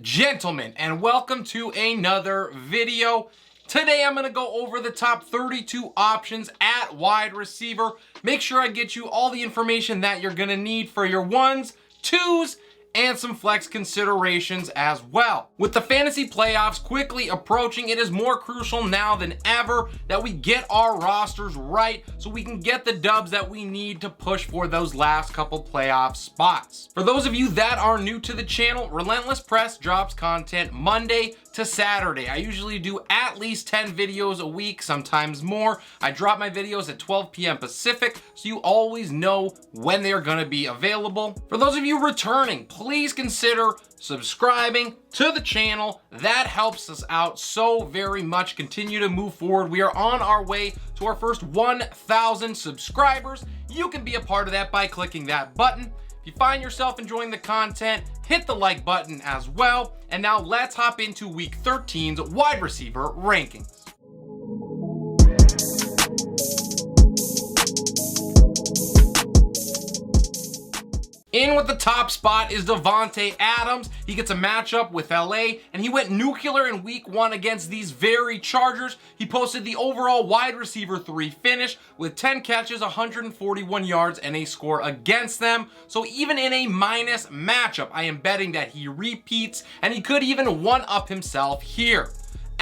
gentlemen, and welcome to another video. Today I'm going to go over the top 32 options at wide receiver. Make sure I get you all the information that you're going to need for your ones, twos, and some flex considerations as well. With the fantasy playoffs quickly approaching, it is more crucial now than ever that we get our rosters right so we can get the dubs that we need to push for those last couple playoff spots. For those of you that are new to the channel, Relentless Press drops content Monday to Saturday. I usually do at least 10 videos a week, sometimes more. I drop my videos at 12 p.m. Pacific, so you always know when they're gonna be available. For those of you returning, please consider subscribing to the channel. That helps us out so very much. Continue to move forward. We are on our way to our first 1,000 subscribers. You can be a part of that by clicking that button. If you find yourself enjoying the content, hit the like button as well. And now let's hop into week 13's wide receiver rankings. In with the top spot is Davante Adams. He gets a matchup with LA, and he went nuclear in week 1 against these very Chargers. He posted the overall wide receiver 3 finish with 10 catches, 141 yards, and a score against them. So even in a minus matchup, I am betting that he repeats, and he could even one-up himself here.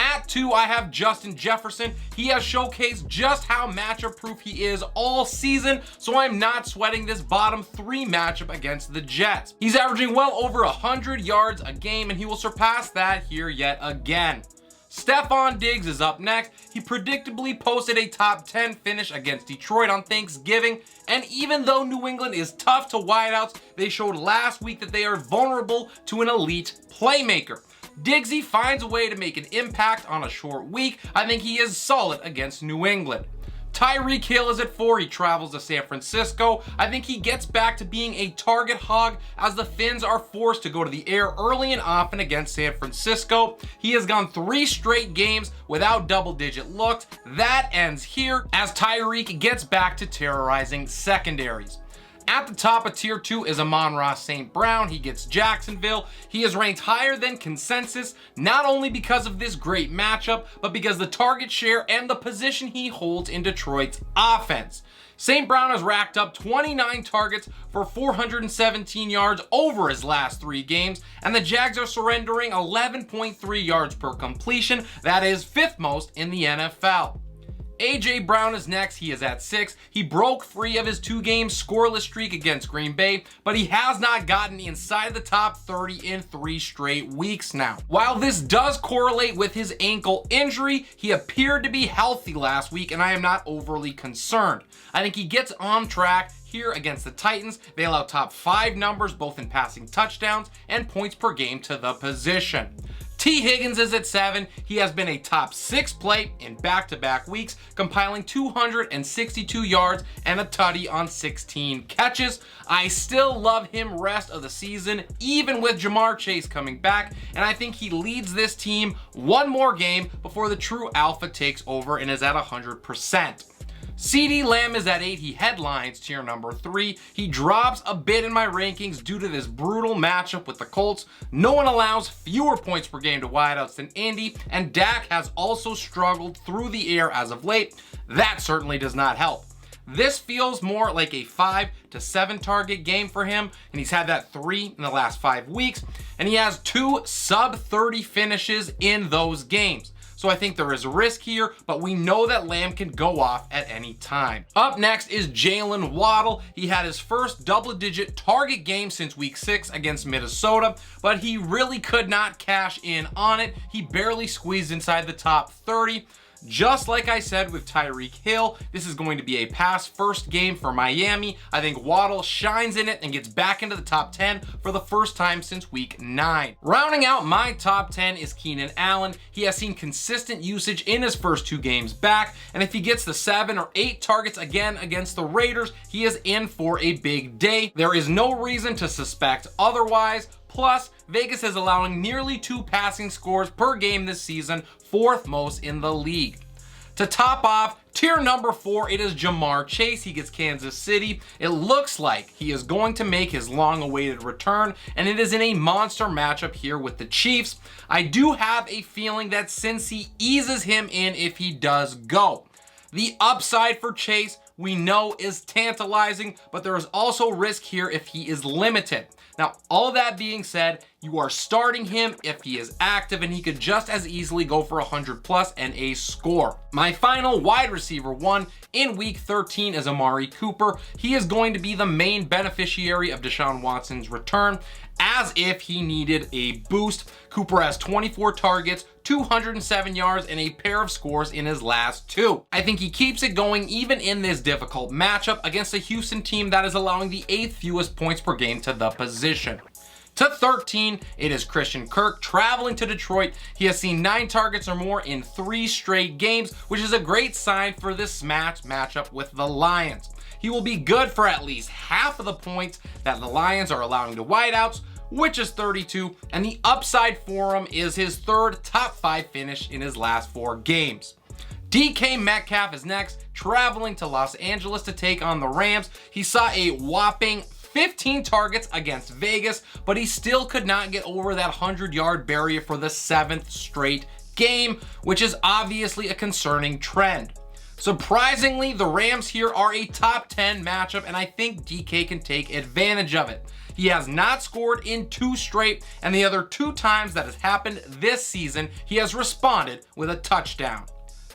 At 2, I have Justin Jefferson. He has showcased just how matchup proof he is all season, so I'm not sweating this bottom 3 matchup against the Jets. He's averaging well over 100 yards a game, and he will surpass that here yet again. Stefon Diggs is up next. He predictably posted a top 10 finish against Detroit on Thanksgiving, and even though New England is tough to wideouts, they showed last week that they are vulnerable to an elite playmaker. Diggsy finds a way to make an impact on a short week. I think he is solid against New England. Tyreek Hill is at 4. He travels to San Francisco. I think he gets back to being a target hog as the Finns are forced to go to the air early and often against San Francisco. He has gone 3 straight games without double-digit looks. That ends here as Tyreek gets back to terrorizing secondaries. At the top of tier 2 is Amon-Ra St. Brown. He gets Jacksonville. He is ranked higher than consensus, not only because of this great matchup, but because the target share and the position he holds in Detroit's offense. St. Brown has racked up 29 targets for 417 yards over his last 3 games, and the Jags are surrendering 11.3 yards per completion. That is 5th most in the NFL. A.J. Brown is next. He is at 6. He broke free of his 2-game scoreless streak against Green Bay, but he has not gotten inside the top 30 in 3 straight weeks now. While this does correlate with his ankle injury, he appeared to be healthy last week, and I am not overly concerned. I think he gets on track here against the Titans. They allow top 5 numbers both in passing touchdowns and points per game to the position. T. Higgins is at 7. He has been a top 6 play in back-to-back weeks, compiling 262 yards and a tutty on 16 catches. I still love him rest of the season, even with Jamar Chase coming back, and I think he leads this team one more game before the true alpha takes over and is at 100%. CeeDee Lamb is at 8. He headlines tier number 3. He drops a bit in my rankings due to this brutal matchup with the Colts. No one allows fewer points per game to wideouts than Indy, and Dak has also struggled through the air as of late. That certainly does not help. This feels more like a 5 to 7 target game for him, and he's had that 3 in the last 5 weeks, and he has 2 sub-30 finishes in those games. So I think there is risk here, but we know that Lamb can go off at any time. Up next is Jaylen Waddle. He had his first double-digit target game since week 6 against Minnesota, but he really could not cash in on it. He barely squeezed inside the top 30. Just like I said with Tyreek Hill, this is going to be a pass-first game for Miami. I think Waddle shines in it and gets back into the top 10 for the first time since week 9. Rounding out my top 10 is Keenan Allen. He has seen consistent usage in his first 2 games back, and if he gets the 7 or 8 targets again against the Raiders, he is in for a big day. There is no reason to suspect otherwise. Plus, Vegas is allowing nearly 2 passing scores per game this season, 4th most in the league. To top off, tier number 4, it is Ja'Marr Chase. He gets Kansas City. It looks like he is going to make his long-awaited return, and it is in a monster matchup here with the Chiefs. I do have a feeling that Cincy eases him in if he does go. The upside for Chase, we know, is tantalizing, but there is also risk here if he is limited. Now, all that being said, you are starting him if he is active, and he could just as easily go for 100 plus and a score. My final wide receiver 1 in week 13 is Amari Cooper. He is going to be the main beneficiary of Deshaun Watson's return, as if he needed a boost. Cooper has 24 targets, 207 yards, and a pair of scores in his last 2. I think he keeps it going even in this difficult matchup against a Houston team that is allowing the 8th fewest points per game to the position. To 13, it is Christian Kirk traveling to Detroit. He has seen 9 targets or more in 3 straight games, which is a great sign for this matchup with the Lions. He will be good for at least half of the points that the Lions are allowing to wideouts, which is 32, and the upside for him is his 3rd top 5 finish in his last 4 games. DK Metcalf is next, traveling to Los Angeles to take on the Rams. He saw a whopping 15 targets against Vegas, but he still could not get over that 100-yard barrier for the 7th straight game, which is obviously a concerning trend. Surprisingly, the Rams here are a top 10 matchup, and I think DK can take advantage of it. He has not scored in 2 straight, and the other 2 times that has happened this season, he has responded with a touchdown.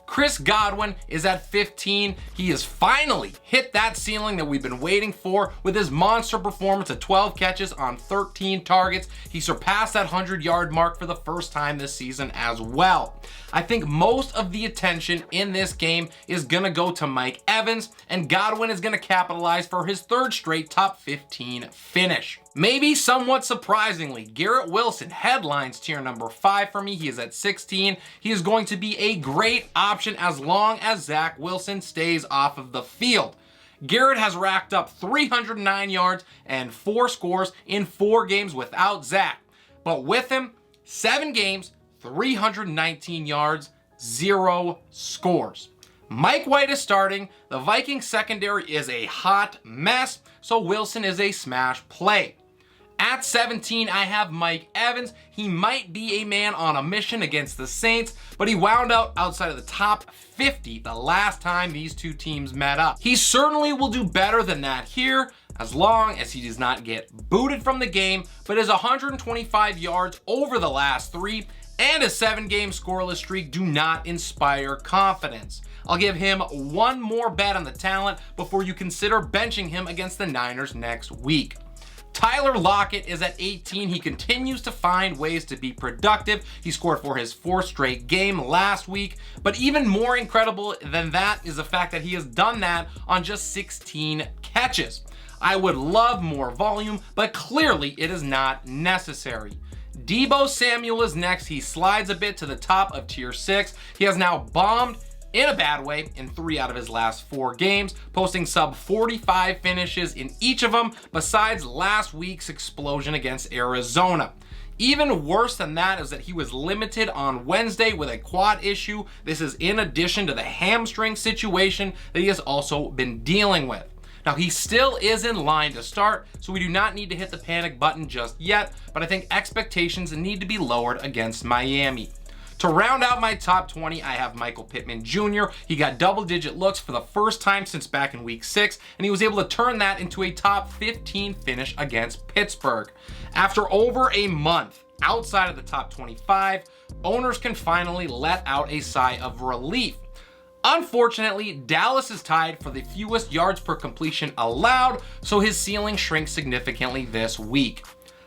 Chris Godwin is at 15. He has finally hit that ceiling that we've been waiting for with his monster performance of 12 catches on 13 targets. He surpassed that 100-yard mark for the first time this season as well. I think most of the attention in this game is going to go to Mike Evans, and Godwin is going to capitalize for his 3rd straight top 15 finish. Maybe somewhat surprisingly, Garrett Wilson headlines tier number 5 for me. He is at 16. He is going to be a great option as long as Zach Wilson stays off of the field. Garrett has racked up 309 yards and 4 scores in 4 games without Zach. But with him, 7 games, 319 yards, 0 scores. Mike White is starting. The Vikings secondary is a hot mess, so Wilson is a smash play. At 17, I have Mike Evans. He might be a man on a mission against the Saints, but he wound out outside of the top 50 the last time these 2 teams met up. He certainly will do better than that here, as long as he does not get booted from the game, but his 125 yards over the last 3 and a 7-game scoreless streak do not inspire confidence. I'll give him one more bet on the talent before you consider benching him against the Niners next week. Tyler Lockett is at 18. He continues to find ways to be productive. He scored for his 4th straight game last week, but even more incredible than that is the fact that he has done that on just 16 catches. I would love more volume, but clearly it is not necessary. Deebo Samuel is next. He slides a bit to the top of tier 6. He has now bombed in a bad way in 3 out of his last 4 games, posting sub 45 finishes in each of them, besides last week's explosion against Arizona. Even worse than that is that he was limited on Wednesday with a quad issue. This is in addition to the hamstring situation that he has also been dealing with. Now, he still is in line to start, so we do not need to hit the panic button just yet, but I think expectations need to be lowered against Miami. To round out my top 20, I have Michael Pittman Jr. He got double-digit looks for the first time since back in week 6, and he was able to turn that into a top 15 finish against Pittsburgh. After over a month outside of the top 25, owners can finally let out a sigh of relief. Unfortunately, Dallas is tied for the fewest yards per completion allowed, so his ceiling shrinks significantly this week.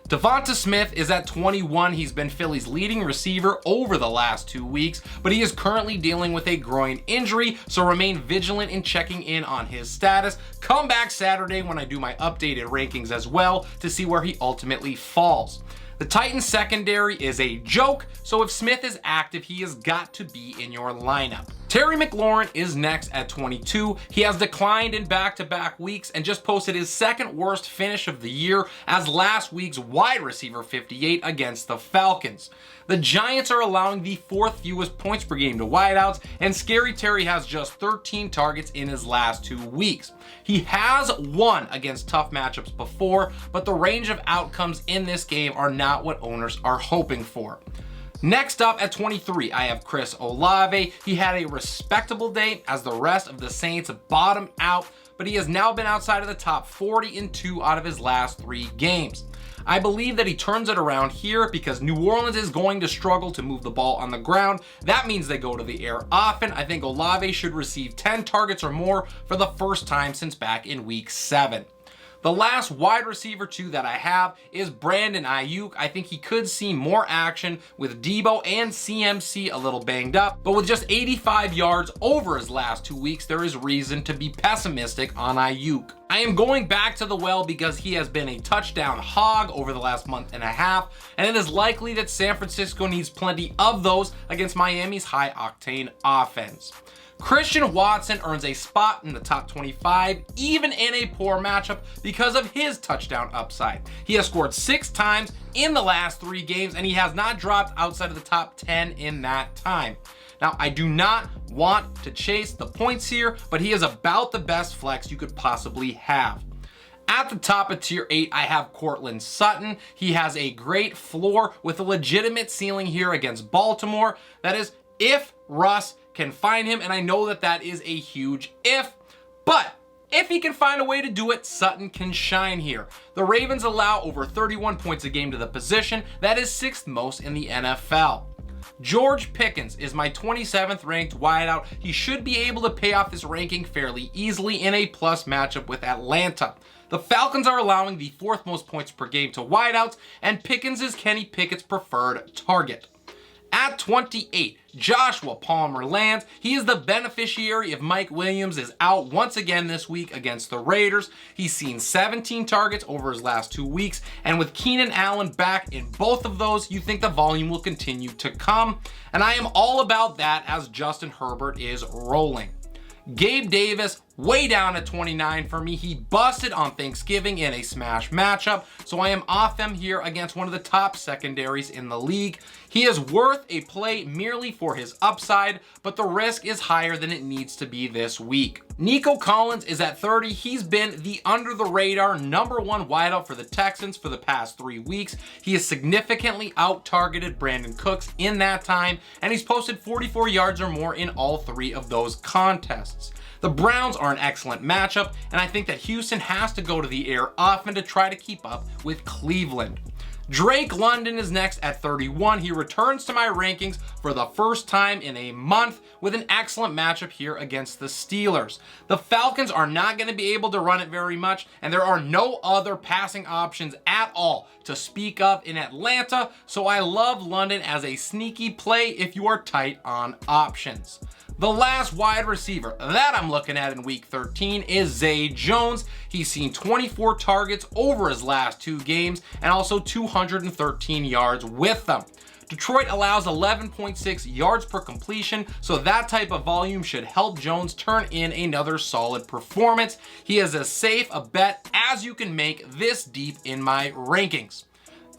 DeVonta Smith is at 21. He's been Philly's leading receiver over the last 2 weeks, but he is currently dealing with a groin injury, so remain vigilant in checking in on his status. Come back Saturday when I do my updated rankings as well to see where he ultimately falls. The Titans secondary is a joke, so if Smith is active, he has got to be in your lineup. Terry McLaurin is next at 22. He has declined in back-to-back weeks and just posted his second worst finish of the year as last week's wide receiver 58 against the Falcons. The Giants are allowing the fourth fewest points per game to wideouts, and Scary Terry has just 13 targets in his last 2 weeks. He has won against tough matchups before, but the range of outcomes in this game are not what owners are hoping for. Next up at 23, I have Chris Olave. He had a respectable day as the rest of the Saints bottomed out, but he has now been outside of the top 40 in 2 out of his last 3 games. I believe that he turns it around here because New Orleans is going to struggle to move the ball on the ground. That means they go to the air often. I think Olave should receive 10 targets or more for the first time since back in week 7. The last wide receiver 2 that I have is Brandon Aiyuk. I think he could see more action with Deebo and CMC a little banged up, but with just 85 yards over his last 2 weeks, there is reason to be pessimistic on Aiyuk. I am going back to the well because he has been a touchdown hog over the last month and a half, and it is likely that San Francisco needs plenty of those against Miami's high-octane offense. Christian Watson earns a spot in the top 25, even in a poor matchup, because of his touchdown upside. He has scored 6 times in the last 3 games, and he has not dropped outside of the top 10 in that time. Now, I do not want to chase the points here, but he is about the best flex you could possibly have. At the top of tier 8, I have Courtland Sutton. He has a great floor with a legitimate ceiling here against Baltimore. That is, if Russ can find him, and I know that that is a huge if, but if he can find a way to do it, Sutton can shine here. The Ravens allow over 31 points a game to the position. That is 6th most in the NFL. George Pickens is my 27th ranked wideout. He should be able to pay off this ranking fairly easily in a plus matchup with Atlanta. The Falcons are allowing the 4th most points per game to wideouts, and Pickens is Kenny Pickett's preferred target. At 28, Joshua Palmer lands. He is the beneficiary if Mike Williams is out once again this week against the Raiders. He's seen 17 targets over his last 2 weeks, and with Keenan Allen back in both of those, you think the volume will continue to come, and I am all about that as Justin Herbert is rolling. Gabe Davis, way down at 29 for me. He busted on Thanksgiving in a smash matchup, so I am off him here against one of the top secondaries in the league. He is worth a play merely for his upside, but the risk is higher than it needs to be this week. Nico Collins is at 30. He's been the under-the-radar #1 wideout for the Texans for the past 3 weeks. He has significantly out-targeted Brandon Cooks in that time, and he's posted 44 yards or more in all 3 of those contests. The Browns are an excellent matchup, and I think that Houston has to go to the air often to try to keep up with Cleveland. Drake London is next at 31. He returns to my rankings for the first time in a month with an excellent matchup here against the Steelers. The Falcons are not going to be able to run it very much, and there are no other passing options at all to speak of in Atlanta, so I love London as a sneaky play if you are tight on options. The last wide receiver that I'm looking at in week 13 is Zay Jones. He's seen 24 targets over his last 2 games and also 213 yards with them. Detroit allows 11.6 yards per completion, so that type of volume should help Jones turn in another solid performance. He is as safe a bet as you can make this deep in my rankings.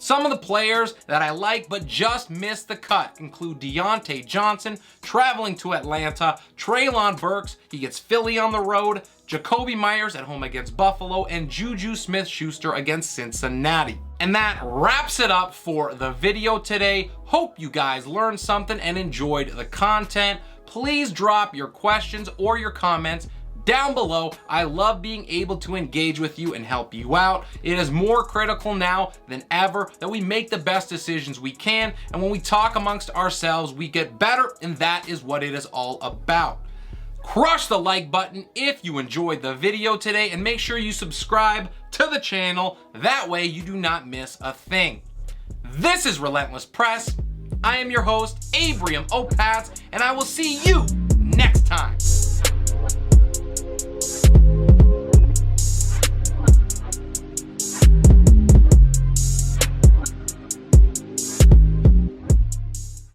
Some of the players that I like but just missed the cut include Deontay Johnson traveling to Atlanta, Treylon Burks, he gets Philly on the road, Jacoby Myers at home against Buffalo, and Juju Smith-Schuster against Cincinnati. And that wraps it up for the video today. Hope you guys learned something and enjoyed the content. Please drop your questions or your comments down below. I love being able to engage with you and help you out. It is more critical now than ever that we make the best decisions we can, and when we talk amongst ourselves, we get better, and that is what it is all about. Crush the like button if you enjoyed the video today, and make sure you subscribe to the channel. That way you do not miss a thing. This is Relentless Press. I am your host, Abrium Opats, and I will see you